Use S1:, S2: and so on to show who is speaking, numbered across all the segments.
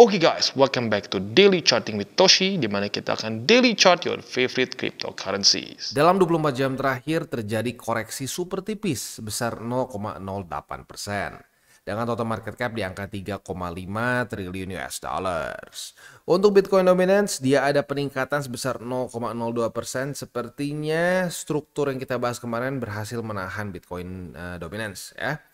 S1: Oke guys, welcome back to Daily Charting with Toshi, di mana kita akan daily chart your favorite cryptocurrencies.
S2: Dalam 24 jam terakhir terjadi koreksi super tipis sebesar 0,08%. Dengan total market cap di angka 3,5 triliun US dollars. Untuk Bitcoin Dominance, dia ada peningkatan sebesar 0,02%. Sepertinya struktur yang kita bahas kemarin berhasil menahan Bitcoin Dominance ya.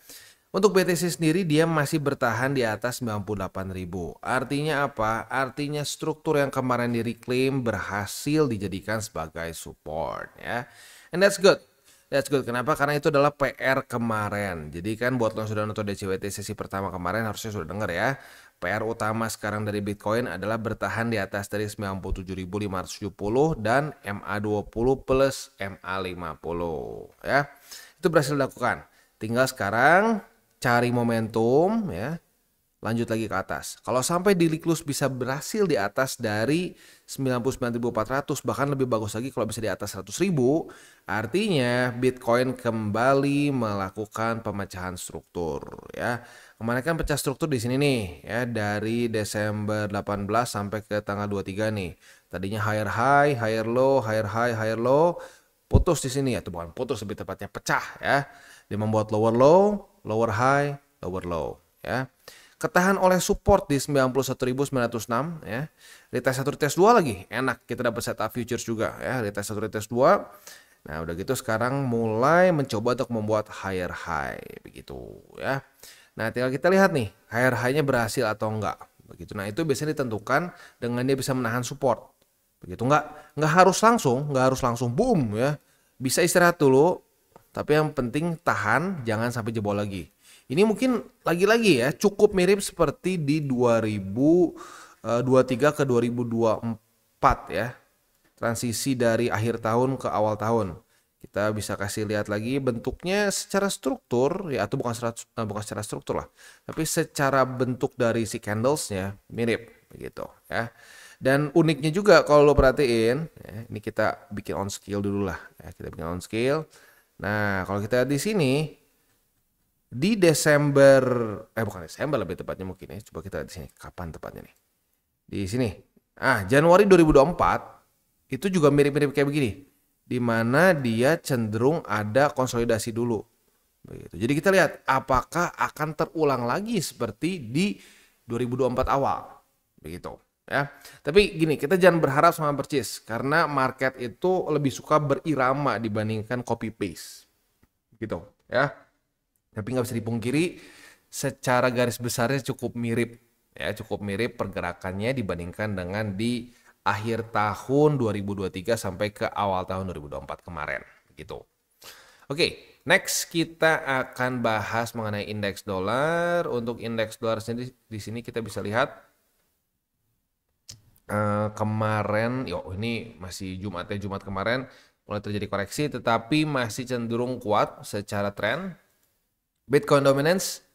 S2: Untuk BTC sendiri dia masih bertahan di atas 98.000. Artinya apa? Artinya struktur yang kemarin di-reclaim berhasil dijadikan sebagai support ya. And that's good. That's good. Kenapa? Karena itu adalah PR kemarin. Jadi kan buat lo yang sudah nonton DCWT sesi pertama kemarin harusnya sudah dengar ya. PR utama sekarang dari Bitcoin adalah bertahan di atas dari 97.570 dan MA20 plus MA50 ya. Itu berhasil dilakukan. Tinggal sekarang cari momentum ya, lanjut lagi ke atas. Kalau sampai Diliklus bisa berhasil di atas dari 99.400, bahkan lebih bagus lagi kalau bisa di atas 100.000, artinya Bitcoin kembali melakukan pemecahan struktur ya. Kemarin kan pecah struktur di sini nih ya, dari Desember 18 sampai ke tanggal 23 nih. Tadinya higher high, higher low, higher high, higher low, putus di sini ya, itu bukan putus, lebih tepatnya pecah ya. Dia membuat lower low, lower high, lower low ya. Ketahan oleh support di 91.906 ya. Retest 1, retest 2 lagi. Enak, kita dapat setup futures juga ya. Retest 1, retest 2. Nah, udah gitu sekarang mulai mencoba untuk membuat higher high begitu ya. Nah, tinggal kita lihat nih, higher high-nya berhasil atau enggak. Begitu. Nah, itu biasanya ditentukan dengan dia bisa menahan support. Begitu, enggak harus langsung boom ya. Bisa istirahat dulu. Tapi yang penting tahan, jangan sampai jebol lagi. Ini mungkin lagi-lagi ya, cukup mirip seperti di 2023 ke 2024 ya. Transisi dari akhir tahun ke awal tahun. Kita bisa kasih lihat lagi bentuknya secara struktur, ya atau bukan secara struktur lah. Tapi secara bentuk dari si candlesnya mirip begitu ya. Dan uniknya juga kalau lo perhatiin, ya, ini kita bikin on scale dulu lah. Ya, kita bikin on scale. Nah, kalau kita lihat di sini di Desember, bukan Desember lebih tepatnya mungkin ya. Coba kita lihat di sini kapan tepatnya nih. Di sini. Januari 2024 itu juga mirip-mirip kayak begini. Di mana dia cenderung ada konsolidasi dulu. Begitu. Jadi kita lihat apakah akan terulang lagi seperti di 2024 awal. Begitu. Ya, tapi gini, kita jangan berharap sama percis karena market itu lebih suka berirama dibandingkan copy paste gitu ya. Tapi nggak bisa dipungkiri secara garis besarnya cukup mirip ya, cukup mirip pergerakannya dibandingkan dengan di akhir tahun 2023 sampai ke awal tahun 2024 kemarin gitu. Oke, next kita akan bahas mengenai indeks dolar. Untuk indeks dolar sendiri di sini kita bisa lihat kemarin, ini masih Jumat kemarin mulai terjadi koreksi, tetapi masih cenderung kuat secara tren. Bitcoin Dominance,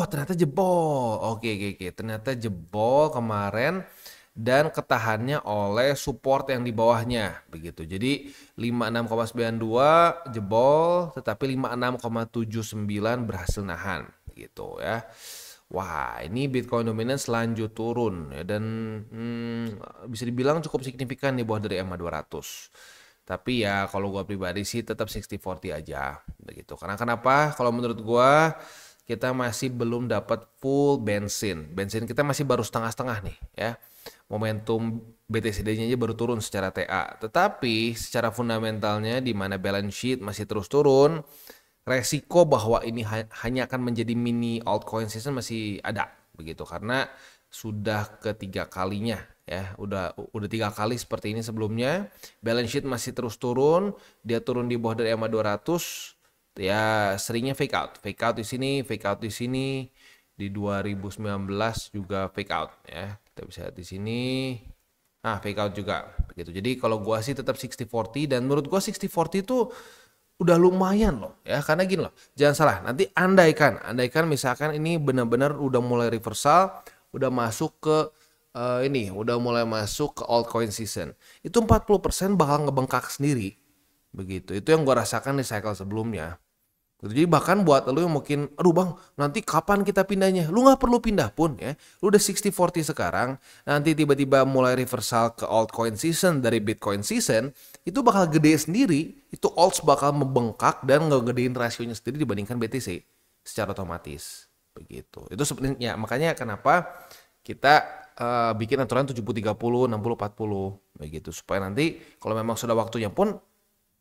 S2: ternyata jebol. Oke, ternyata jebol kemarin dan ketahannya oleh support yang di bawahnya begitu. Jadi 56,92 jebol, tetapi 56,79 berhasil nahan gitu ya. Wah, ini Bitcoin Dominance lanjut turun ya, dan bisa dibilang cukup signifikan di bawah dari MA200. Tapi ya kalau gue pribadi sih tetap 60-40 aja begitu. Karena kenapa? Kalau menurut gue kita masih belum dapat full bensin. Bensin kita masih baru setengah-setengah nih ya. Momentum BTCD-nya aja baru turun secara TA. Tetapi secara fundamentalnya di mana balance sheet masih terus turun, resiko bahwa ini hanya akan menjadi mini altcoin season masih ada begitu, karena sudah ketiga kalinya ya, udah 3 kali seperti ini sebelumnya. Balance sheet masih terus turun, dia turun di bawah dari MA 200 ya, seringnya fake out di sini, fake out di sini. Di 2019 juga fake out ya, kita bisa lihat di sini. Fake out juga begitu. Jadi kalau gua sih tetap 60-40, dan menurut gua 60-40 itu udah lumayan loh ya, karena gini loh, jangan salah, nanti andaikan misalkan ini benar-benar udah mulai reversal, udah masuk ke udah mulai masuk ke altcoin season, itu 40% bakal ngebengkak sendiri begitu. Itu yang gue rasakan di cycle sebelumnya Jadi bahkan buat lu yang mungkin, aduh bang, nanti kapan kita pindahnya? Lu nggak perlu pindah pun ya. Lu udah 60-40 sekarang, nanti tiba-tiba mulai reversal ke altcoin season dari Bitcoin season, itu bakal gede sendiri. Itu alts bakal membengkak dan ngegedein rasionya sendiri dibandingkan BTC secara otomatis. Begitu. Itu sebenarnya makanya kenapa kita bikin aturan 70-30, 60-40 begitu supaya nanti kalau memang sudah waktunya pun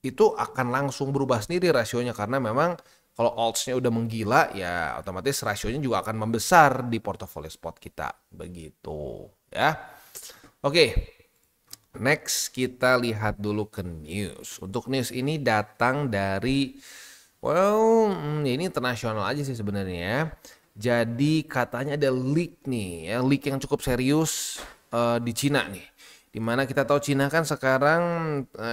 S2: itu akan langsung berubah sendiri rasionya karena memang kalau alts-nya udah menggila ya otomatis rasionya juga akan membesar di portofolio spot kita begitu ya. Oke. Next kita lihat dulu ke news. Untuk news ini datang dari ini internasional aja sih sebenarnya ya. Jadi katanya ada leak nih ya, leak yang cukup serius di Cina nih. Dimana kita tahu Cina kan sekarang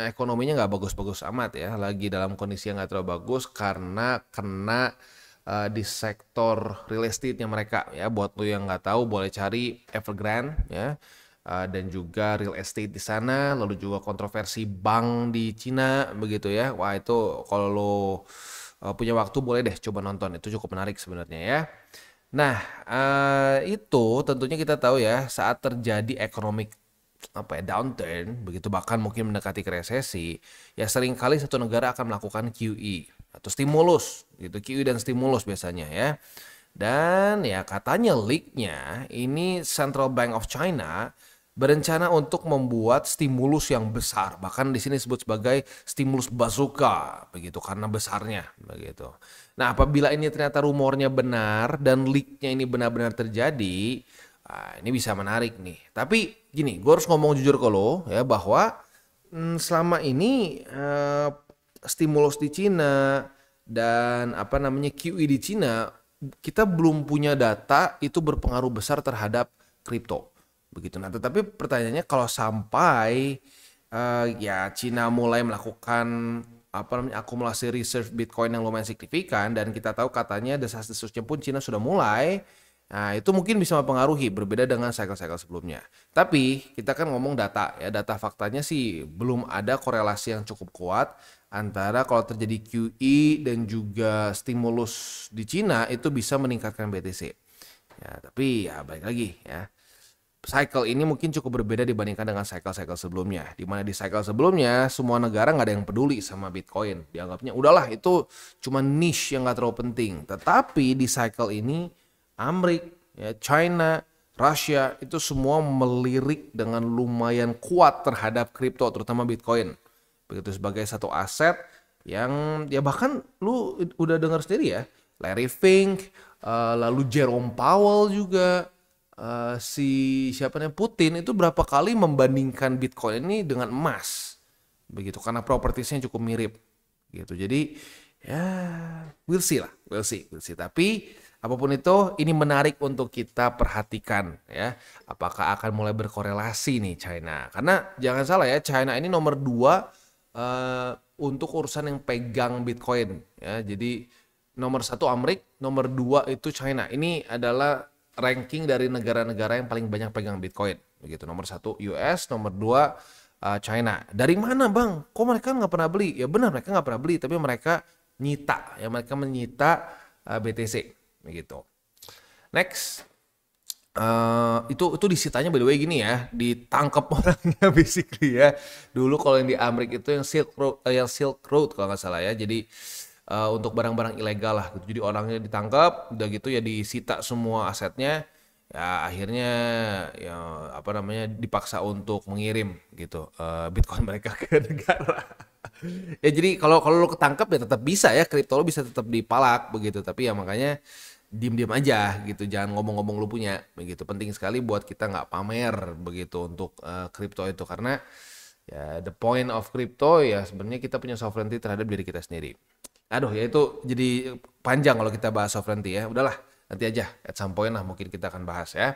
S2: ekonominya nggak bagus-bagus amat ya, lagi dalam kondisi yang nggak terlalu bagus karena kena di sektor real estate-nya mereka ya. Buat lo yang nggak tahu boleh cari Evergrande ya, dan juga real estate di sana, lalu juga kontroversi bank di Cina begitu ya. Wah itu kalau lo punya waktu boleh deh coba nonton, itu cukup menarik sebenarnya ya. Nah itu tentunya kita tahu ya saat terjadi economic downturn begitu bahkan mungkin mendekati ke resesi ya seringkali satu negara akan melakukan QE atau stimulus gitu, QE dan stimulus biasanya ya. Dan ya katanya leaknya ini Central Bank of China berencana untuk membuat stimulus yang besar, bahkan di sini disebut sebagai stimulus bazooka begitu karena besarnya begitu. Nah apabila ini ternyata rumornya benar dan leaknya ini benar-benar terjadi, ini bisa menarik nih. Tapi gini, gue harus ngomong jujur ke lo ya bahwa selama ini stimulus di Cina dan QE di Cina kita belum punya data itu berpengaruh besar terhadap kripto begitu. Nah tetapi pertanyaannya kalau sampai ya Cina mulai melakukan akumulasi reserve Bitcoin yang lumayan signifikan dan kita tahu katanya desas-desusnya pun Cina sudah mulai. Nah itu mungkin bisa mempengaruhi berbeda dengan cycle-cycle sebelumnya. Tapi kita kan ngomong data ya, data faktanya sih belum ada korelasi yang cukup kuat antara kalau terjadi QE dan juga stimulus di Cina itu bisa meningkatkan BTC. Ya tapi ya balik lagi ya. Cycle ini mungkin cukup berbeda dibandingkan dengan cycle-cycle sebelumnya. Di mana di cycle sebelumnya semua negara nggak ada yang peduli sama Bitcoin. Dianggapnya udahlah itu cuma niche yang nggak terlalu penting. Tetapi di cycle ini Amerika, ya, China, Rusia itu semua melirik dengan lumayan kuat terhadap kripto terutama Bitcoin. Begitu sebagai satu aset yang ya bahkan lu udah dengar sendiri ya. Larry Fink, lalu Jerome Powell juga. Putin itu berapa kali membandingkan Bitcoin ini dengan emas begitu karena propertiesnya cukup mirip gitu. Jadi ya we'll see. Tapi apapun itu ini menarik untuk kita perhatikan ya, apakah akan mulai berkorelasi nih China, karena jangan salah ya, China ini nomor 2 untuk urusan yang pegang Bitcoin ya. Jadi nomor 1 Amerika, nomor 2 itu China. Ini adalah ranking dari negara-negara yang paling banyak pegang Bitcoin begitu. Nomor 1 US, nomor 2 China. Dari mana bang? Kok mereka nggak pernah beli? Ya benar mereka nggak pernah beli, tapi mereka nyita ya, mereka menyita BTC begitu. Next, itu disitanya by the way gini ya, ditangkap orangnya basically ya. Dulu kalau yang di Amerika itu yang Silk Road kalau nggak salah ya. Jadi untuk barang-barang ilegal lah gitu. Jadi orangnya ditangkap, udah gitu ya disita semua asetnya. Ya akhirnya ya dipaksa untuk mengirim gitu Bitcoin mereka ke negara. Ya jadi kalau lo ketangkep ya tetap bisa ya, kripto lo bisa tetap dipalak begitu. Tapi ya makanya diem-diem aja gitu, jangan ngomong-ngomong lo punya begitu. Penting sekali buat kita nggak pamer begitu untuk kripto itu, karena ya the point of crypto ya sebenarnya kita punya sovereignty terhadap diri kita sendiri. Aduh ya itu jadi panjang kalau kita bahas sovereignty ya. Udahlah nanti aja at some point lah mungkin kita akan bahas ya.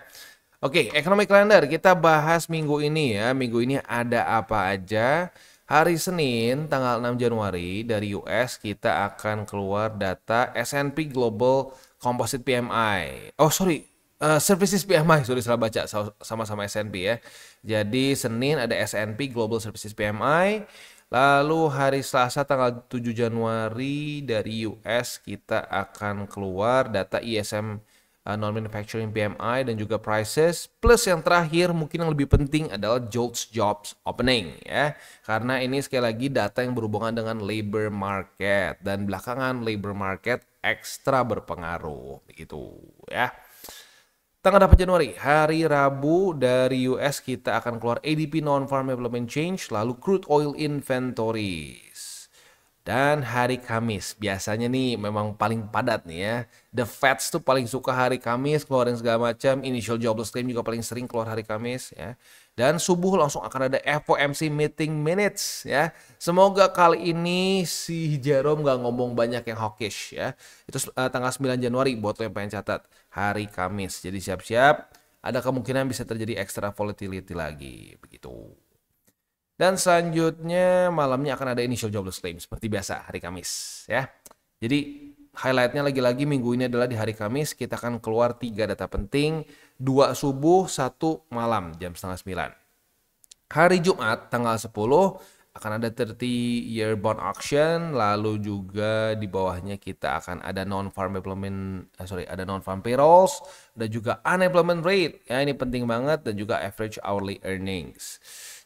S2: Oke, economic calendar kita bahas minggu ini ya. Minggu ini ada apa aja? Hari Senin tanggal 6 Januari dari US kita akan keluar data S&P Global Composite PMI. Services PMI, salah baca, sama-sama S&P ya. Jadi Senin ada S&P Global Services PMI. Lalu hari Selasa tanggal 7 Januari dari US kita akan keluar data ISM non-manufacturing PMI dan juga prices. Plus yang terakhir mungkin yang lebih penting adalah JOLTS jobs opening ya. Karena ini sekali lagi data yang berhubungan dengan labor market dan belakangan labor market ekstra berpengaruh begitu ya. Tanggal 8 Januari, hari Rabu dari US kita akan keluar ADP Non-Farm Development Change, lalu crude oil inventories. Dan hari Kamis, biasanya nih memang paling padat nih ya. The Feds tuh paling suka hari Kamis, keluarin segala macam. Initial jobless claim juga paling sering keluar hari Kamis ya. Dan subuh langsung akan ada FOMC meeting minutes ya. Semoga kali ini si Jerome gak ngomong banyak yang hawkish ya. Itu tanggal 9 Januari buat lo yang pengen catat. Hari Kamis. Jadi siap-siap. Ada kemungkinan bisa terjadi extra volatility lagi. Begitu. Dan selanjutnya malamnya akan ada initial jobless claim seperti biasa hari Kamis ya. Jadi highlightnya lagi-lagi minggu ini adalah di hari Kamis kita akan keluar 3 data penting, 2 subuh, 1 malam jam setengah 9. Hari Jumat tanggal 10 akan ada 30-year bond auction, lalu juga di bawahnya kita akan ada non-farm payrolls, ada juga unemployment rate. Ya ini penting banget dan juga average hourly earnings.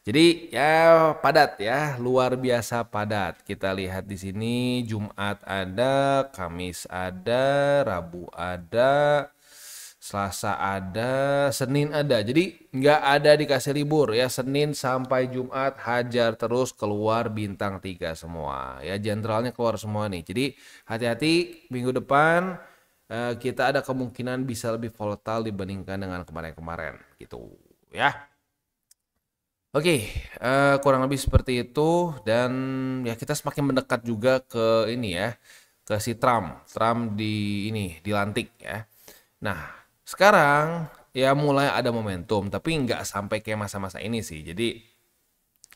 S2: Jadi ya padat ya, luar biasa padat. Kita lihat di sini Jumat ada, Kamis ada, Rabu ada, Selasa ada, Senin ada. Jadi nggak ada dikasih libur ya. Senin sampai Jumat hajar terus keluar bintang 3 semua. Ya generalnya keluar semua nih. Jadi hati-hati minggu depan kita ada kemungkinan bisa lebih volatile dibandingkan dengan kemarin-kemarin gitu ya. Oke, kurang lebih seperti itu dan ya kita semakin mendekat juga ke ini ya, ke si Trump dilantik ya. Nah, sekarang ya mulai ada momentum, tapi nggak sampai kayak masa-masa ini sih. Jadi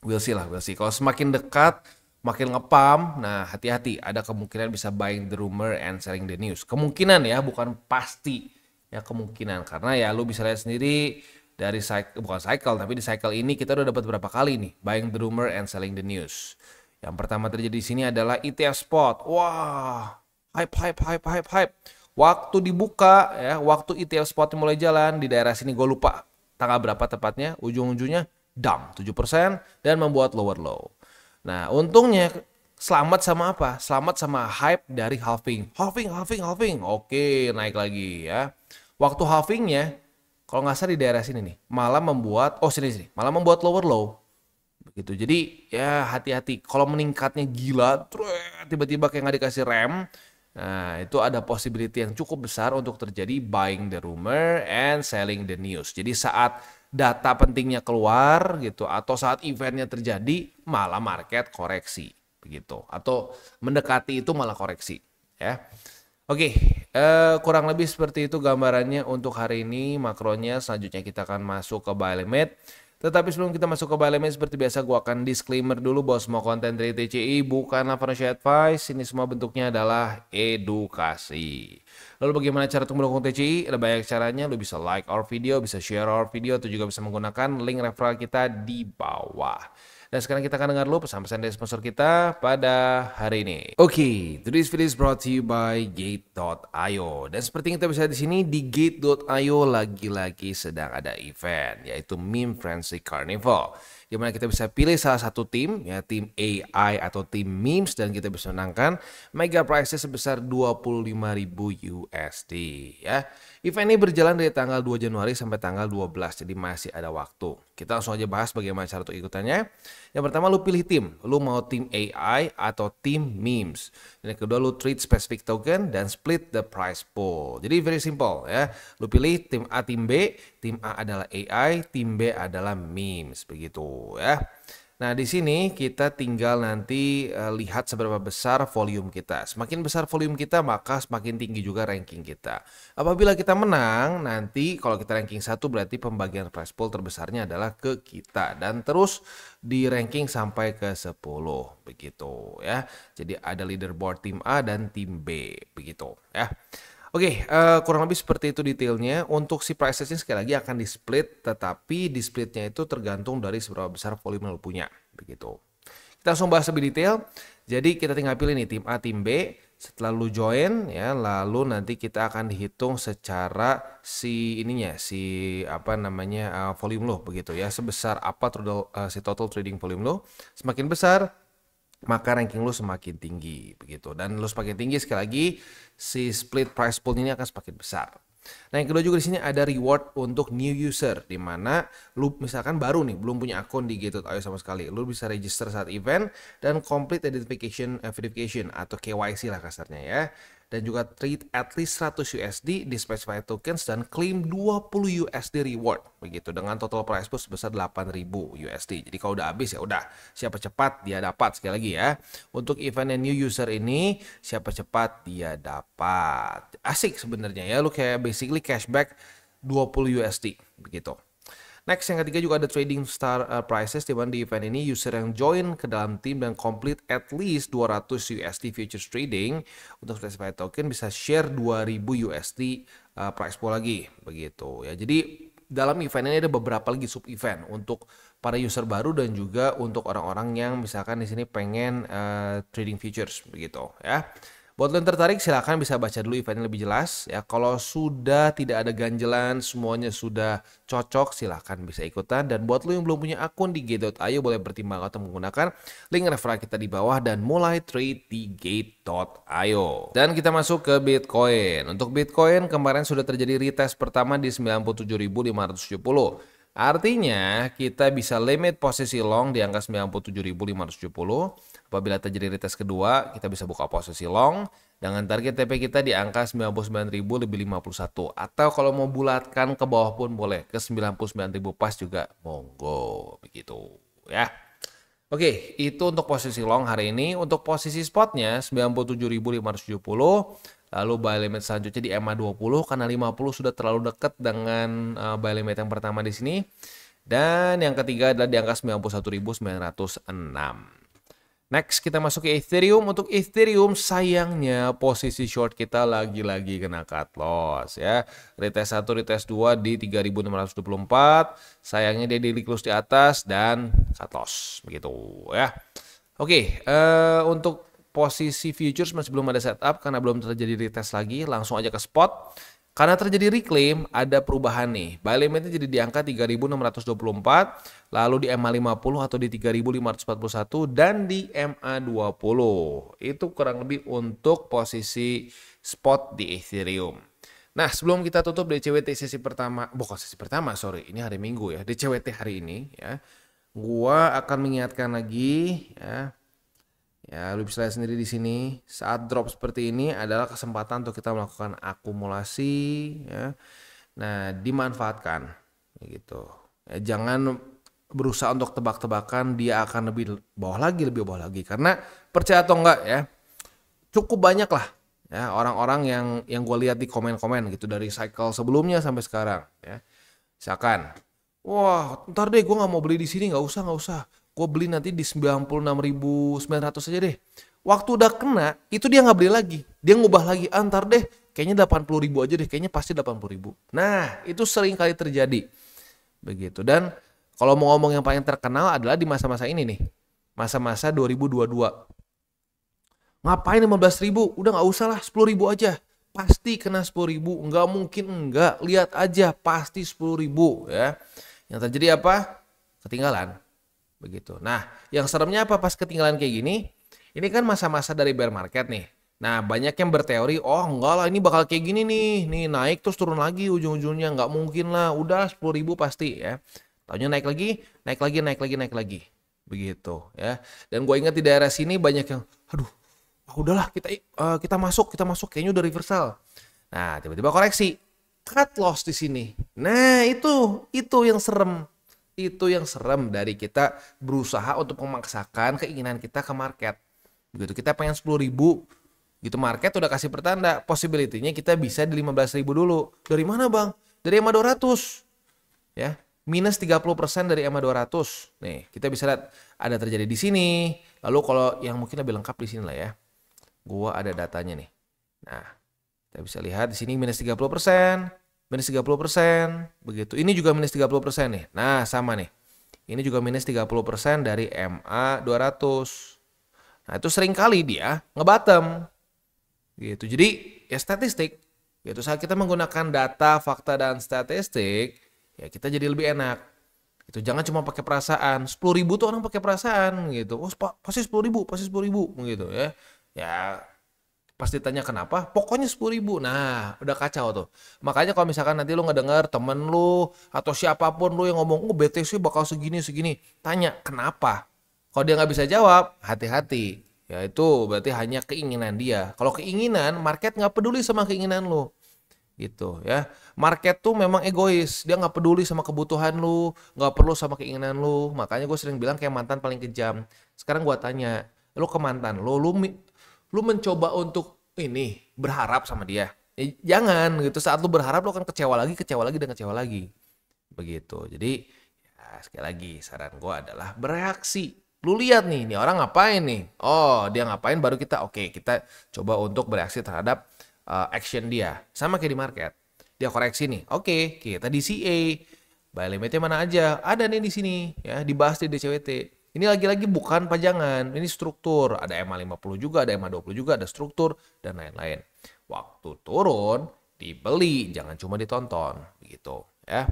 S2: we'll see. Kalau semakin dekat, makin ngepam, nah hati-hati, ada kemungkinan bisa buying the rumor and selling the news. Kemungkinan ya, bukan pasti ya kemungkinan karena ya lu bisa lihat sendiri. Dari cycle, tapi di cycle ini kita udah dapat berapa kali nih buying the rumor and selling the news. Yang pertama terjadi di sini adalah ETF spot. Wah, hype. Waktu dibuka ya, waktu ETF spot mulai jalan di daerah sini gue lupa tanggal berapa tepatnya, ujung-ujungnya dump 7% dan membuat lower low. Nah, untungnya selamat sama apa? Selamat sama hype dari halving. Oke, naik lagi ya. Waktu halvingnya kalau nggak salah di daerah sini nih, malah membuat lower low. Begitu. Jadi ya hati-hati. Kalau meningkatnya gila, tiba-tiba kayak nggak dikasih rem, nah itu ada possibility yang cukup besar untuk terjadi buying the rumor and selling the news. Jadi saat data pentingnya keluar gitu, atau saat eventnya terjadi, malah market koreksi, begitu. Atau mendekati itu malah koreksi, ya. Oke, kurang lebih seperti itu gambarannya untuk hari ini makronya. Selanjutnya kita akan masuk ke buy limit. Tetapi sebelum kita masuk ke buy limit, seperti biasa gue akan disclaimer dulu bahwa semua konten dari TCI bukanlah financial advice. Ini semua bentuknya adalah edukasi. Lalu bagaimana cara untuk mendukung TCI? Ada banyak caranya. Lu bisa like our video, bisa share our video, atau juga bisa menggunakan link referral kita di bawah. Dan sekarang kita akan dengar dulu pesan-pesan dari sponsor kita pada hari ini. Oke, today's video is brought to you by Gate.io. Dan seperti yang kita bisa di sini, di Gate.io lagi-lagi sedang ada event, yaitu Meme Frenzy Carnival. Di mana kita bisa pilih salah satu tim, ya tim AI atau tim memes, dan kita bisa menangkan mega prize sebesar 25.000 USD. Ya, event ini berjalan dari tanggal 2 Januari sampai tanggal 12, jadi masih ada waktu. Kita langsung aja bahas bagaimana cara untuk ikutannya. Yang pertama, lu pilih tim. Lu mau tim AI atau tim memes. Dan yang kedua, lu trade specific token dan split the price pool. Jadi very simple ya. Lu pilih tim A, tim B. Tim A adalah AI, tim B adalah memes, begitu ya. Nah, di sini kita tinggal nanti lihat seberapa besar volume kita. Semakin besar volume kita, maka semakin tinggi juga ranking kita. Apabila kita menang, nanti kalau kita ranking 1 berarti pembagian prize pool terbesarnya adalah ke kita. Dan terus di ranking sampai ke 10, begitu ya. Jadi ada leaderboard tim A dan tim B, begitu ya. Oke, kurang lebih seperti itu detailnya. Untuk si prices-nya sekali lagi akan di-split, tetapi di-splitnya itu tergantung dari seberapa besar volume yang lo punya, begitu. Kita langsung bahas lebih detail. Jadi kita tinggal pilih nih tim A, tim B. Setelah lu join ya, lalu nanti kita akan dihitung secara volume lo begitu ya. Sebesar apa total trading volume lo. Semakin besar maka ranking lu semakin tinggi begitu. Dan lu semakin tinggi sekali lagi si split price pool ini akan semakin besar. Nah, yang kedua juga di sini ada reward untuk new user, di mana lu misalkan baru nih belum punya akun di Get.io sama sekali. Lu bisa register saat event dan complete identification verification atau KYC lah kasarnya ya. Dan juga trade at least 100 USD di specified tokens dan claim 20 USD reward begitu dengan total price pool sebesar 8.000 USD. Jadi kalau udah habis ya udah, siapa cepat dia dapat. Sekali lagi ya. Untuk event new user ini siapa cepat dia dapat. Asik sebenarnya ya, lu kayak basically cashback 20 USD begitu. Next, yang ketiga juga ada trading star prices, di mana di event ini user yang join ke dalam tim dan complete at least 200 USD futures trading untuk specified token bisa share 2000 USD price pool lagi begitu ya. Jadi dalam event ini ada beberapa lagi sub event untuk para user baru dan juga untuk orang-orang yang misalkan di sini pengen trading futures begitu ya. Buat lo yang tertarik silahkan bisa baca dulu eventnya lebih jelas ya. Kalau sudah tidak ada ganjelan, semuanya sudah cocok, silahkan bisa ikutan. Dan buat lo yang belum punya akun di Get.io boleh bertimbang atau menggunakan link referral kita di bawah dan mulai trade di Get.io. Dan kita masuk ke Bitcoin. Untuk Bitcoin kemarin sudah terjadi retest pertama di 97.570. Artinya kita bisa limit posisi long di angka 97.570. Apabila terjadi retest kedua, kita bisa buka posisi long dengan target TP kita di angka 99.051. Atau kalau mau bulatkan ke bawah pun boleh, ke 99.000 pas juga monggo begitu ya. Oke, itu untuk posisi long hari ini. Untuk posisi spotnya 97.570. Lalu buy limit selanjutnya di EMA20 karena 50 sudah terlalu dekat dengan buy limit yang pertama di sini. Dan yang ketiga adalah di angka 91.906. Next kita masuk ke Ethereum. Untuk Ethereum sayangnya posisi short kita lagi-lagi kena cut loss ya. Retest 1, retest 2 di 3.624. Sayangnya dia daily close di atas dan cut loss begitu ya. Oke, untuk posisi futures masih belum ada setup karena belum terjadi retest lagi. Langsung aja ke spot. Karena terjadi reclaim, ada perubahan nih. Buy limitnya jadi di angka 3.624, lalu di MA50 atau di 3.541, dan di MA20. Itu kurang lebih untuk posisi spot di Ethereum. Nah, sebelum kita tutup DCWT sesi pertama, ini hari Minggu ya, DCWT hari ini ya, gua akan mengingatkan lagi ya. Ya, lu bisa lihat sendiri di sini, saat drop seperti ini adalah kesempatan untuk kita melakukan akumulasi ya. Nah, dimanfaatkan gitu. Ya, jangan berusaha untuk tebak-tebakan dia akan lebih bawah lagi karena percaya atau enggak ya, cukup banyak lah ya orang-orang yang gue lihat di komen-komen gitu dari cycle sebelumnya sampai sekarang ya. Misalkan, wah, ntar deh gue nggak mau beli di sini, nggak usah. Gue beli nanti di 96.900 aja deh. Waktu udah kena, itu dia nggak beli lagi. Dia ngubah lagi, ntar deh, kayaknya 80.000 aja deh, kayaknya pasti 80.000. Nah, itu sering kali terjadi. Begitu. Dan kalau mau ngomong yang paling terkenal adalah di masa-masa ini nih. Masa-masa 2022. Ngapain 15.000? Udah nggak usah lah, 10.000 aja. Pasti kena 10.000, nggak mungkin enggak. Lihat aja, pasti 10.000 ya. Yang terjadi apa? Ketinggalan. Begitu. Nah, yang seremnya apa pas ketinggalan kayak gini? Ini kan masa-masa dari bear market nih. Nah, banyak yang berteori, oh enggak lah ini bakal kayak gini nih. Nih naik terus turun lagi ujung-ujungnya. Nggak mungkin lah. Udah 10.000 pasti ya. Taunya naik lagi. Begitu ya. Dan gue ingat di daerah sini banyak yang, aduh, udahlah kita masuk. Kayaknya udah reversal. Nah, tiba-tiba koreksi. Cut loss di sini. Nah, itu yang serem. Itu yang serem dari kita berusaha untuk memaksakan keinginan kita ke market. Begitu kita pengen 10.000, gitu market udah kasih pertanda, possibility-nya kita bisa di 15.000 dulu. Dari mana bang? Dari EMA 200. Ya, minus 30% dari EMA 200. Nih, kita bisa lihat ada terjadi di sini. Lalu kalau yang mungkin lebih lengkap di sini lah ya. Gua ada datanya nih. Nah, kita bisa lihat di sini minus 30%. Minus 30%, begitu. Ini juga minus 30% nih. Nah, sama nih. Ini juga minus 30% dari MA 200. Nah, itu sering kali dia nge-bottom. Gitu. Jadi, ya statistik. Gitu. Saat kita menggunakan data, fakta, dan statistik, ya kita jadi lebih enak. Gitu. Jangan cuma pakai perasaan. 10.000 tuh orang pakai perasaan gitu. Oh, pasti 10.000, pasti 10.000 gitu ya. Ya, pasti tanya kenapa? Pokoknya 10.000. Nah, udah kacau tuh. Makanya kalau misalkan nanti lu ngedenger temen lu atau siapapun lu yang ngomong, oh BTC bakal segini. Tanya, kenapa? Kalau dia nggak bisa jawab, hati-hati. Ya itu berarti hanya keinginan dia. Kalau keinginan, market nggak peduli sama keinginan lu. Gitu ya. Market tuh memang egois. Dia nggak peduli sama kebutuhan lu, nggak perlu sama keinginan lu. Makanya gue sering bilang kayak mantan paling kejam. Sekarang gue tanya, lu ke mantan lu mencoba untuk ini berharap sama dia. Jangan gitu. Saat lu berharap lu akan kecewa lagi, dan kecewa lagi. Begitu. Jadi ya, sekali lagi saran gue adalah bereaksi. Lu lihat nih, ini orang ngapain nih? Oh, dia ngapain baru kita kita coba untuk bereaksi terhadap action dia. Sama kayak di market. Dia koreksi nih. Oke, kita di CA. Buy limitnya mana aja? Ada nih di sini ya, dibahas di DCWT. Ini lagi-lagi bukan pajangan, ini struktur. Ada EMA 50 juga, ada EMA 20 juga, ada struktur, dan lain-lain. Waktu turun, dibeli, jangan cuma ditonton. Begitu ya.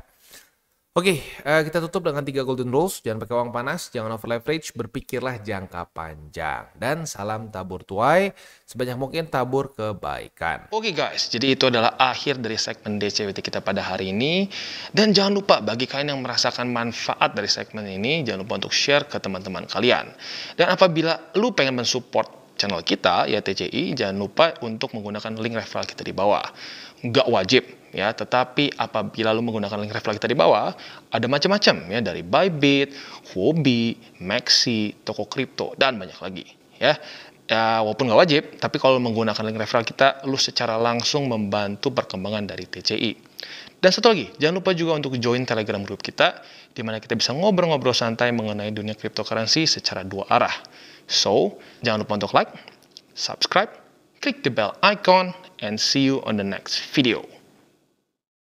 S2: Oke, kita tutup dengan 3 golden rules. Jangan pakai uang panas, jangan over leverage, berpikirlah jangka panjang. Dan salam tabur tuai, sebanyak mungkin tabur kebaikan.
S1: Oke guys, jadi itu adalah akhir dari segmen DCWT kita pada hari ini. Dan jangan lupa bagi kalian yang merasakan manfaat dari segmen ini, jangan lupa untuk share ke teman-teman kalian. Dan apabila lu pengen mensupport channel kita, ya TCI, jangan lupa untuk menggunakan link referral kita di bawah. Nggak wajib, ya, tetapi apabila lu menggunakan link referral kita di bawah, ada macam-macam ya, dari Bybit, Huobi, Maxi, toko kripto, dan banyak lagi ya. Ya, walaupun nggak wajib, tapi kalau menggunakan link referral kita, lu secara langsung membantu perkembangan dari TCI. Dan satu lagi, jangan lupa juga untuk join Telegram group kita, di mana kita bisa ngobrol-ngobrol santai mengenai dunia cryptocurrency secara dua arah. So, jangan lupa untuk like, subscribe, click the bell icon, and see you on the next video.